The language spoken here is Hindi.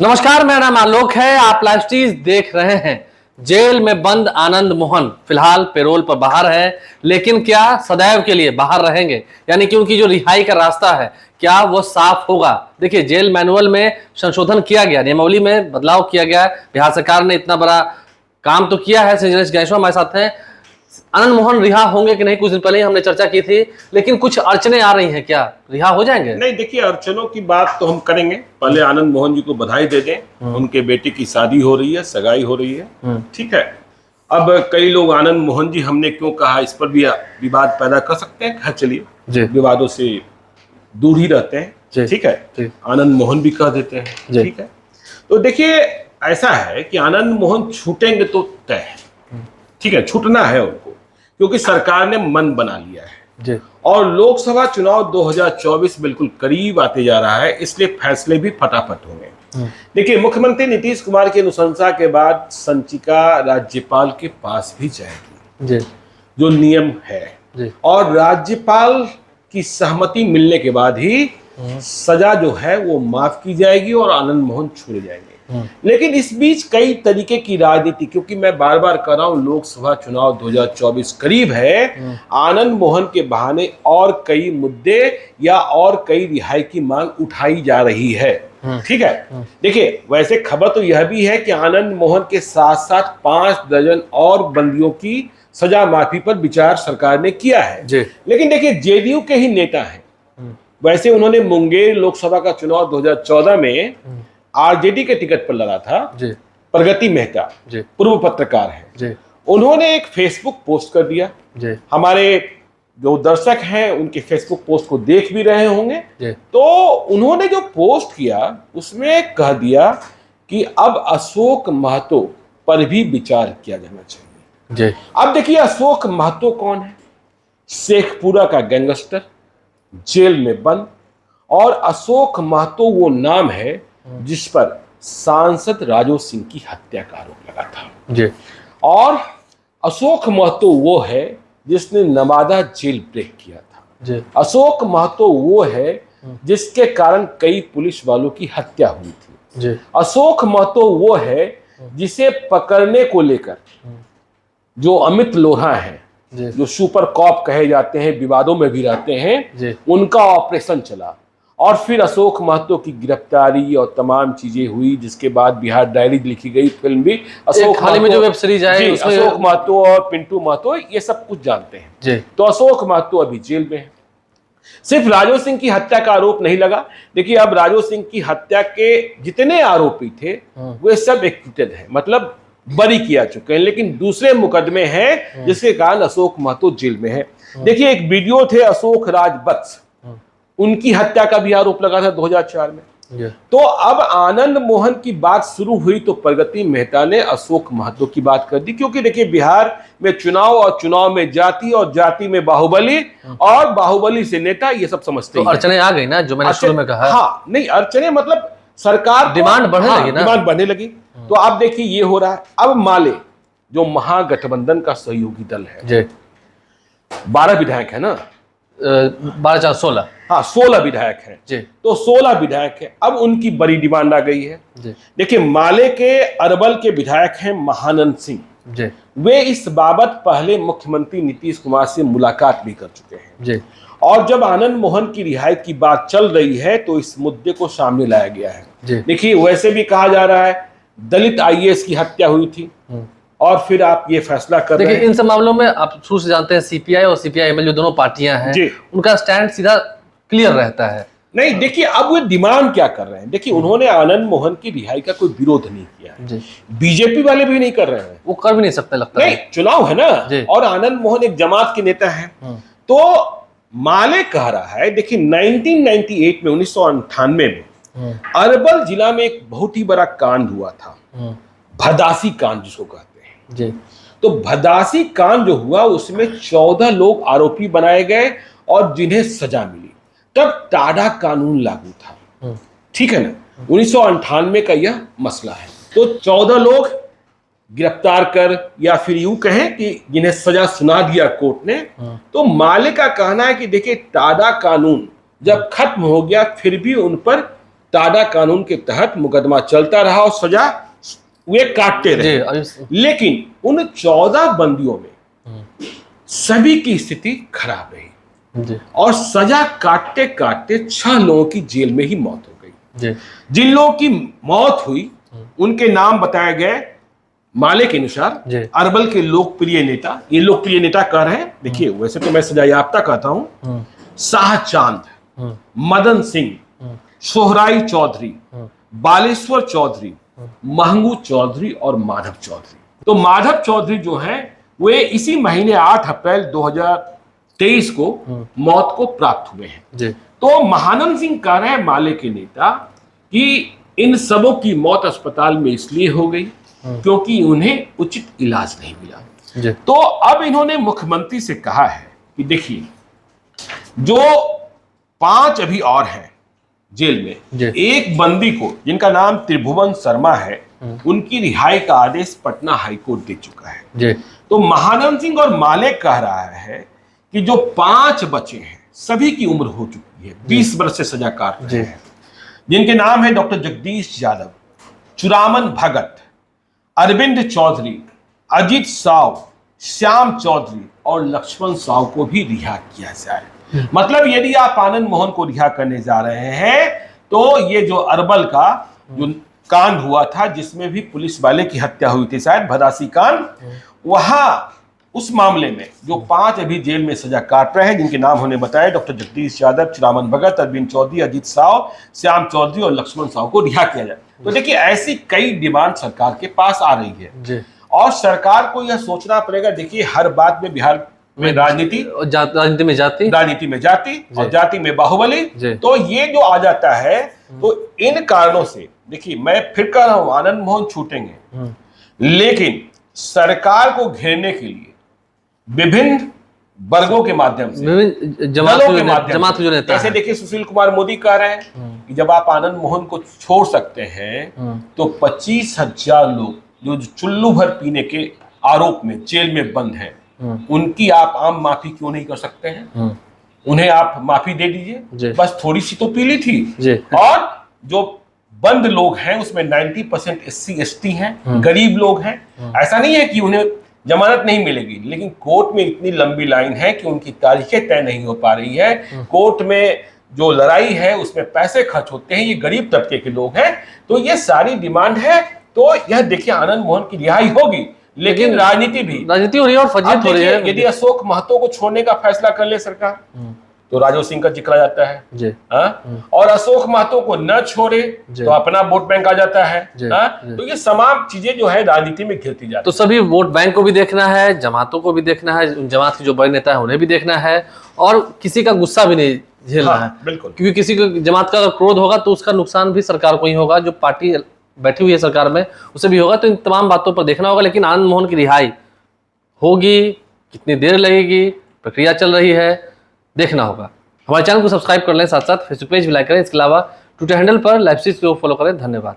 नमस्कार, मेरा नाम आलोक है। आप लाइव स्ट्रीज देख रहे हैं। जेल में बंद आनंद मोहन फिलहाल पैरोल पर बाहर है, लेकिन क्या सदैव के लिए बाहर रहेंगे? यानी कि उनकी जो रिहाई का रास्ता है, क्या वो साफ होगा? देखिए, जेल मैनुअल में संशोधन किया गया, नियमावली में बदलाव किया गया। बिहार सरकार ने इतना बड़ा काम तो किया है। संजय गणेश हमारे साथ हैं। आनंद मोहन रिहा होंगे कि नहीं, कुछ दिन पहले ही हमने चर्चा की थी, लेकिन कुछ अड़चने आ रही हैं। क्या रिहा हो जाएंगे? नहीं, देखिए, अड़चनों की बात तो हम करेंगे। पहले आनंद मोहन जी को बधाई दे दें। उनके बेटे की शादी हो रही है, सगाई हो रही है, ठीक है। अब कई लोग आनंद मोहन जी हमने क्यों कहा, इस पर भी विवाद पैदा कर सकते हैं। चलिए, विवादों से दूर ही रहते हैं, ठीक है। आनंद मोहन भी कह देते हैं, ठीक है। तो देखिए, ऐसा है कि आनंद मोहन छूटेंगे तो तय है, ठीक है। छूटना है उनको, क्योंकि सरकार ने मन बना लिया है और लोकसभा चुनाव 2024 बिल्कुल करीब आते जा रहा है, इसलिए फैसले भी फटाफट होंगे। देखिए, मुख्यमंत्री नीतीश कुमार की अनुशंसा के बाद संचिका राज्यपाल के पास भी जाएगी, जो नियम है, और राज्यपाल की सहमति मिलने के बाद ही सजा जो है वो माफ की जाएगी और आनंद मोहन छोड़े जाएंगे। लेकिन इस बीच कई तरीके की राजनीति, क्योंकि मैं बार बार कर रहा हूं, लोकसभा चुनाव 2024 करीब है, आनंद मोहन के बहाने और कई मुद्दे या और कई रिहाई की मांग उठाई जा रही है, ठीक है। देखिए, वैसे खबर तो यह भी है कि आनंद मोहन के साथ साथ 5 दर्जन और बंदियों की सजा माफी पर विचार सरकार ने किया है। लेकिन देखिए, जेडीयू के ही नेता हैं। वैसे उन्होंने मुंगेर लोकसभा का चुनाव 2014 में आरजेडी के टिकट पर लड़ा था। प्रगति मेहता पूर्व पत्रकार है, उन्होंने एक फेसबुक पोस्ट कर दिया। हमारे जो दर्शक हैं उनके फेसबुक पोस्ट को देख भी रहे होंगे। तो उन्होंने जो पोस्ट किया उसमें कह दिया कि अब अशोक महतो पर भी विचार किया जाना चाहिए। अब देखिए, अशोक महतो कौन है? शेखपुरा का गैंगस्टर, जेल में बंद। और अशोक महतो वो नाम है जिस पर सांसद राजू सिंह की हत्या का आरोप लगा था। और अशोक महतो वो है जिसने नवादा जेल ब्रेक किया था। अशोक महतो वो है जिसके कारण कई पुलिस वालों की हत्या हुई थी। अशोक महतो वो है जिसे पकड़ने को लेकर जो अमित लोढ़ा है, जो सुपर कॉप कहे जाते हैं, विवादों में भी रहते हैं, उनका ऑपरेशन चला और फिर अशोक महतो की गिरफ्तारी और तमाम चीजें हुई, जिसके बाद बिहार डायरी लिखी गई, फिल्म भी। अशोक हाल में जो वेब सीरीज आई, अशोक महतो और पिंटू महतो, ये सब कुछ जानते हैं। तो अशोक महतो अभी जेल में है। सिर्फ राजू सिंह की हत्या का आरोप नहीं लगा। देखिए, अब राजू सिंह की हत्या के जितने आरोपी थे वे सब एक्विटेड हैं, मतलब बरी किया चुके हैं, लेकिन दूसरे मुकदमे हैं जिसके कारण अशोक महतो जेल में है। देखिए, एक वीडियो थे अशोक राजवत्स, उनकी हत्या का भी आरोप लगा था 2004 में। तो अब आनंद मोहन की बात शुरू हुई तो प्रगति मेहता ने अशोक महतो की बात कर दी, क्योंकि देखिए, बिहार में चुनाव और चुनाव में जाति और जाति में बाहुबली और बाहुबली से नेता, ये सब समझते हैं। अड़चने आ गई ना, जो मैंने शुरू में कहा। हाँ, नहीं, अड़चने मतलब सरकार डिमांड बढ़ने लगी ना, डिमांड बढ़ने लगी। तो आप देखिए, ये हो रहा है। अब माले जो महागठबंधन का सहयोगी दल है, 12 विधायक है ना, 12-4-16, हाँ, 16 विधायक हैं। तो 16 विधायक हैं। अब उनकी बड़ी डिमांड आ गई है। देखिए, माले के अरवल के विधायक हैं महानंद सिंह। वे इस बाबत पहले मुख्यमंत्री नीतीश कुमार से मुलाकात भी कर चुके हैं। और जब आनंद मोहन की रिहाई की बात चल रही है तो इस मुद्दे को सामने लाया गया है। देखिए, वैसे भी कहा जा रहा है दलित आईएएस की हत्या हुई थी और फिर आप ये फैसला कर रहे हैं। देखिए, इन सब मामलों में आप शुरू से जानते हैं, सीपीआई और सीपीआई-एमएल जो दोनों पार्टियां हैं, उनका स्टैंड सीधा क्लियर रहता है। नहीं, देखिए, अब वो डिमांड क्या कर रहे हैं। देखिए, उन्होंने आनंद मोहन की रिहाई का कोई विरोध नहीं किया है। बीजेपी वाले भी नहीं कर रहे हैं, वो कर भी नहीं सकते, लगता नहीं, चुनाव है ना, और आनंद मोहन एक जमात के नेता हैं। तो माले कह रहा है, देखिए, 1998 में अरवल जिला में एक बहुत ही बड़ा कांड हुआ था, भदासी कांड जिसको कहते हैं। तो भदासी कांड जो हुआ उसमें 14 लोग आरोपी बनाए गए और जिन्हें सजा मिली। तब टाडा कानून लागू था, ठीक है ना, 1998 का यह मसला है। तो 14 लोग गिरफ्तार कर, या फिर यूं कहें कि जिन्हें सजा सुना दिया कोर्ट ने। तो माले का कहना है कि देखिए, टाडा कानून जब खत्म हो गया फिर भी उन पर टाडा कानून के तहत मुकदमा चलता रहा और सजा वे काटते रहे। लेकिन उन 14 बंदियों में सभी की स्थिति खराब रही और सजा काटते काटते 6 लोगों की जेल में ही मौत हो गई। जिन लोगों की मौत हुई उनके नाम बताए गए माले के अनुसार अरवल के लोकप्रिय नेता, ये लोकप्रिय नेता कह रहे हैं, देखिए वैसे तो मैं सजायाफ्ता कहता हूं, शाह चांद, मदन सिंह, सोहराई चौधरी, बालेश्वर चौधरी, महंगू चौधरी और माधव चौधरी। तो माधव चौधरी जो है वे इसी महीने 8 अप्रैल 2023 को मौत को प्राप्त हुए हैं। तो महानंद सिंह कह रहे हैं माले के नेता कि इन सबों की मौत अस्पताल में इसलिए हो गई क्योंकि उन्हें उचित इलाज नहीं मिला। तो अब इन्होंने मुख्यमंत्री से कहा है कि देखिए जो 5 अभी और हैं जेल में, एक बंदी को जिनका नाम त्रिभुवन शर्मा है उनकी रिहाई का आदेश पटना हाईकोर्ट दे चुका है। तो महानंद सिंह और माले कह रहा है कि जो 5 बचे हैं सभी की उम्र हो चुकी है, 20 वर्ष से सजा काट रहे हैं, जिनके नाम है डॉक्टर जगदीश यादव, चुरामन भगत, अरविंद चौधरी, अजीत साव, श्याम चौधरी और लक्ष्मण साव को भी रिहा किया जाए। मतलब यदि आप आनंद मोहन को रिहा करने जा रहे हैं तो ये जो अरवल का जो कांड हुआ था जिसमें भी पुलिस वाले की हत्या हुई थी, शायद भदासी कांड, वहां उस मामले में जो 5 अभी जेल में सजा काट रहे हैं जिनके नाम होने बताए डॉक्टर जगदीश यादव, चिरामन भगत, अरविंद चौधरी, अजीत साव, श्याम चौधरी और लक्ष्मण साव को रिहा किया जाए। तो देखिए ऐसी कई डिमांड सरकार के पास आ रही है और सरकार को यह सोचना पड़ेगा। देखिए हर बात में बिहार में राजनीति में जाति और जाति में बाहुबली, तो ये जो आ जाता है तो इन कारणों से देखिए मैं फिर कह रहा हूं आनंद मोहन छूटेंगे, लेकिन सरकार को घेरने के लिए विभिन्न वर्गों के माध्यम से, जमात के जो नेता, जैसे देखिए सुशील कुमार मोदी कह रहे हैं कि जब आप आनंद मोहन को छोड़ सकते हैं तो 25,000 लोग जो चुल्लू भर पीने के आरोप में जेल में बंद हैं उनकी आप आम माफी क्यों नहीं कर सकते हैं? उन्हें आप माफी दे दीजिए, बस थोड़ी सी तो पी ली थी। और जो बंद लोग हैं उसमें 90% SC ST हैं, गरीब लोग हैं। ऐसा नहीं है कि उन्हें जमानत नहीं मिलेगी, लेकिन कोर्ट में इतनी लंबी लाइन है कि उनकी तारीखें तय नहीं हो पा रही है। कोर्ट में जो लड़ाई है उसमें पैसे खर्च होते हैं, ये गरीब तबके के लोग हैं। तो ये सारी डिमांड है। तो यह देखिए आनंद मोहन की रिहाई होगी, लेकिन राजनीति हो रही है और फजीहत हो रही है। यदि अशोक महतो को छोड़ने का फैसला कर ले सरकार तो राजू सिंह का जिक्र आ जाता है और अशोक महतो को न छोड़े तो अपना वोट बैंक आ जाता है। तो ये तमाम चीजें जो है राजनीति में घिरती जाती है। तो सभी वोट बैंक को भी देखना है, जमातों को भी देखना है, जमात के जो बड़े नेता है उन्हें भी देखना है और किसी का गुस्सा भी नहीं झेलना है। बिल्कुल, क्योंकि किसी को जमात का क्रोध होगा तो उसका नुकसान भी सरकार को ही होगा, जो पार्टी बैठी हुई है सरकार में उसे भी होगा। तो इन तमाम बातों पर देखना होगा। लेकिन आनंद मोहन की रिहाई होगी, कितनी देर लगेगी, प्रक्रिया चल रही है, देखना होगा। हमारे चैनल को सब्सक्राइब कर लें, साथ साथ फेसबुक पेज भी लाइक करें। इसके अलावा ट्विटर हैंडल पर लाइव को फॉलो करें। धन्यवाद।